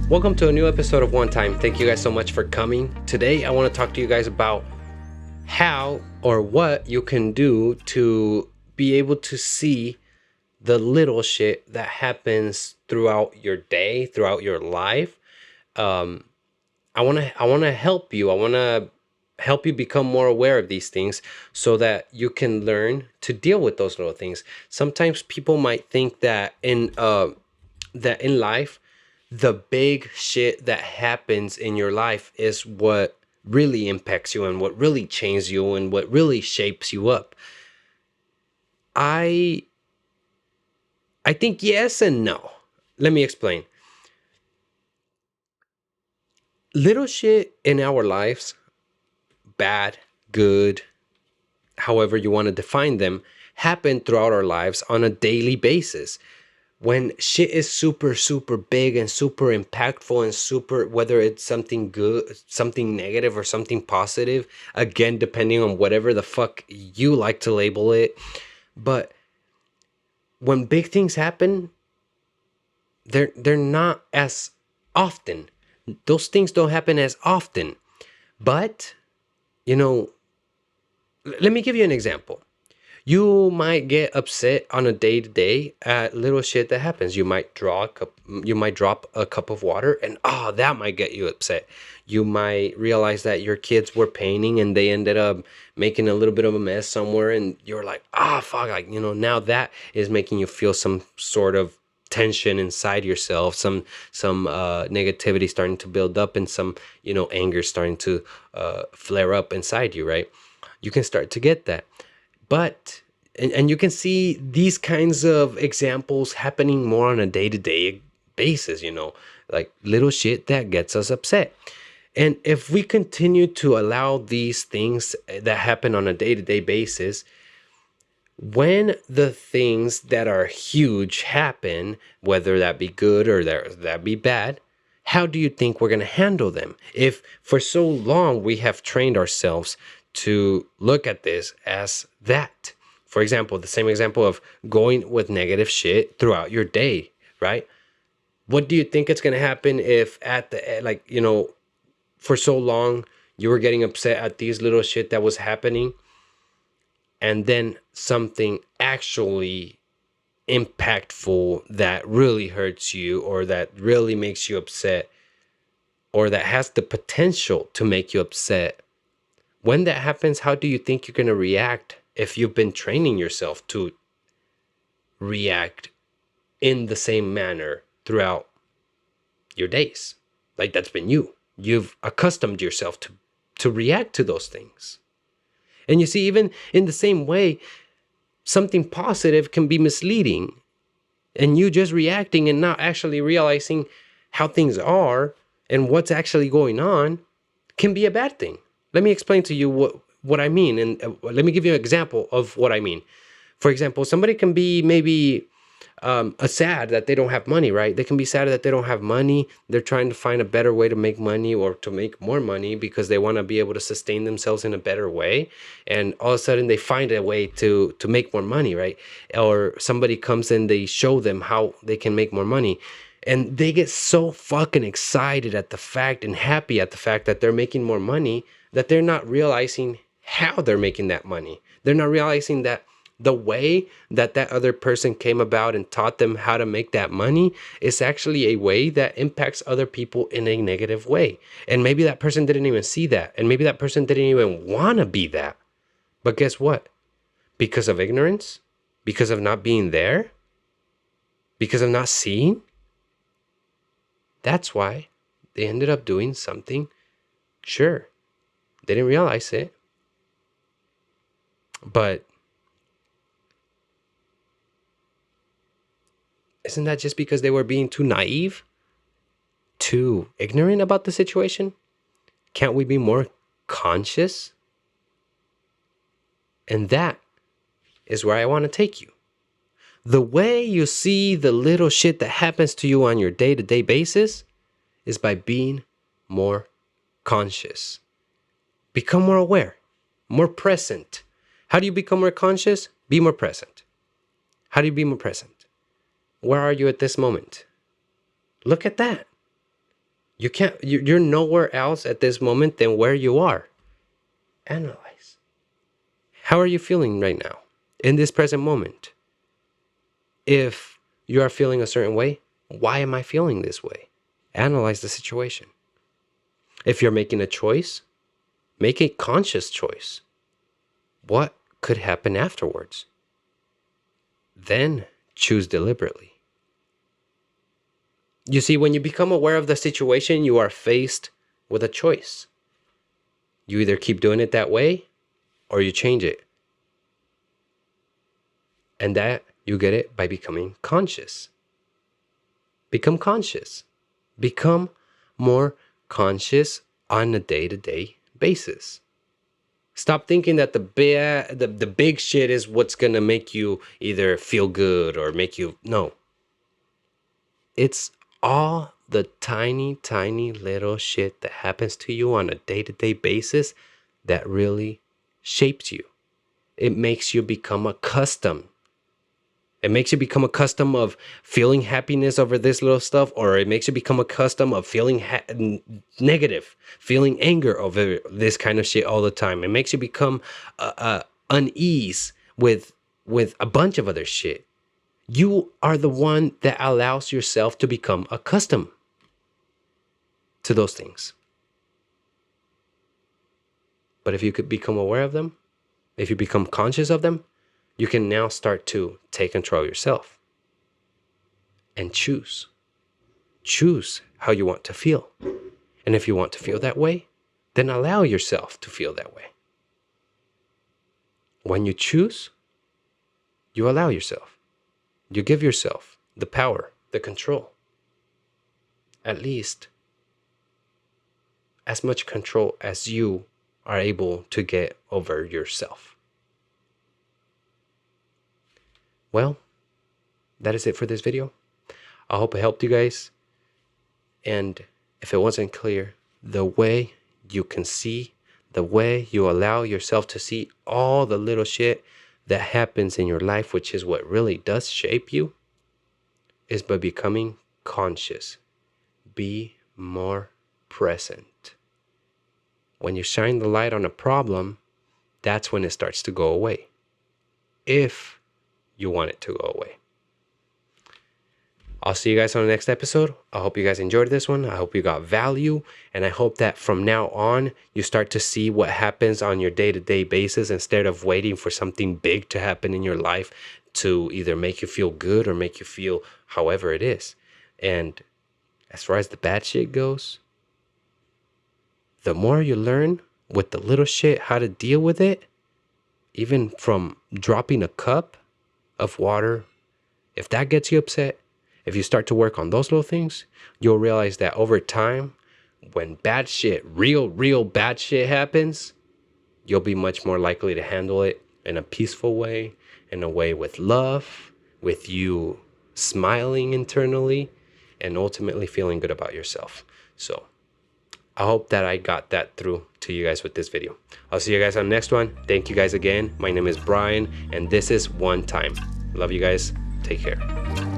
Welcome to a new episode of One Time. Thank you guys so much for coming. Today, I want to talk to you guys about how or what you can do to be able to see the little shit that happens throughout your day, throughout your life. I want to help you. I want to help you become more aware of these things so that you can learn to deal with those little things. Sometimes people might think that in life, the big shit that happens in your life is what really impacts you and what really changes you and what really shapes you up. I think yes and no. Let me explain. Little shit in our lives, bad, good, however you want to define them, happen throughout our lives on a daily basis. When shit is super, super big and super impactful and super, whether it's something good, something negative, or something positive, again, depending on whatever the fuck you like to label it. But when big things happen, they're not as often. Those things don't happen as often. But, let me give you an example. You might get upset on a day to day at little shit that happens. You might drop a cup of water, and that might get you upset. You might realize that your kids were painting and they ended up making a little bit of a mess somewhere, and you're like, fuck, now that is making you feel some sort of tension inside yourself, some negativity starting to build up, and some anger starting to flare up inside you, right? You can start to get that. But, and you can see these kinds of examples happening more on a day-to-day basis, like little shit that gets us upset. And if we continue to allow these things that happen on a day-to-day basis, when the things that are huge happen, whether that be good or that be bad, how do you think we're going to handle them? If for so long we have trained ourselves to look at this as that. For example, the same example of going with negative shit throughout your day, right? What do you think it's going to happen if at the, for so long you were getting upset at these little shit that was happening, and then something actually impactful that really hurts you, or that really makes you upset, or that has the potential to make you upset? When that happens, how do you think you're going to react if you've been training yourself to react in the same manner throughout your days? Like, that's been you. You've accustomed yourself to react to those things. And you see, even in the same way, something positive can be misleading. And you just reacting and not actually realizing how things are and what's actually going on can be a bad thing. Let me explain to you what I mean, and let me give you an example of what I mean. For example, somebody can be maybe sad that they don't have money, right? They can be sad that they don't have money. They're trying to find a better way to make money or to make more money because they want to be able to sustain themselves in a better way. And all of a sudden they find a way to make more money, right? Or somebody comes and they show them how they can make more money. And they get so fucking excited at the fact and happy at the fact that they're making more money that they're not realizing how they're making that money. They're not realizing that the way that other person came about and taught them how to make that money is actually a way that impacts other people in a negative way. And maybe that person didn't even see that. And maybe that person didn't even want to be that. But guess what? Because of ignorance? Because of not being there? Because of not seeing? That's why they ended up doing something. Sure, they didn't realize it. But isn't that just because they were being too naive? Too ignorant about the situation? Can't we be more conscious? And that is where I want to take you. The way you see the little shit that happens to you on your day-to-day basis is by being more conscious. Become more aware, more present. How do you become more conscious? Be more present. How do you be more present? Where are you at this moment? Look at that. You're nowhere else at this moment than where you are. Analyze. How are you feeling right now in this present moment? If you are feeling a certain way, why am I feeling this way? Analyze the situation. If you're making a choice, make a conscious choice. What could happen afterwards? Then choose deliberately. You see, when you become aware of the situation, you are faced with a choice. You either keep doing it that way or you change it. And that you get it by becoming conscious. Become conscious. Become more conscious on a day-to-day basis. Stop thinking that the big shit is what's going to make you either feel good or make you... No. It's all the tiny, tiny little shit that happens to you on a day-to-day basis that really shapes you. It makes you become accustomed. It makes you become accustomed of feeling happiness over this little stuff, or it makes you become accustomed of feeling negative, feeling anger over this kind of shit all the time. It makes you become unease with a bunch of other shit. You are the one that allows yourself to become accustomed to those things. But if you could become aware of them, if you become conscious of them, you can now start to take control of yourself and choose. Choose how you want to feel. And if you want to feel that way, then allow yourself to feel that way. When you choose, you allow yourself. You give yourself the power, the control. At least as much control as you are able to get over yourself. Well, that is it for this video. I hope it helped you guys. And if it wasn't clear, the way you can see, the way you allow yourself to see all the little shit that happens in your life, which is what really does shape you, is by becoming conscious. Be more present. When you shine the light on a problem, that's when it starts to go away. If you want it to go away. I'll see you guys on the next episode. I hope you guys enjoyed this one. I hope you got value. And I hope that from now on, you start to see what happens on your day-to-day basis instead of waiting for something big to happen in your life to either make you feel good or make you feel however it is. And as far as the bad shit goes, the more you learn with the little shit how to deal with it, even from dropping a cup of water, if that gets you upset, if you start to work on those little things, you'll realize that over time, when bad shit, real bad shit happens, you'll be much more likely to handle it in a peaceful way, in a way with love, with you smiling internally, and ultimately feeling good about yourself. So I hope that I got that through to you guys with this video. I'll see you guys on the next one. Thank you guys again. My name is Bryan, and this is OneTime. Love you guys. Take care.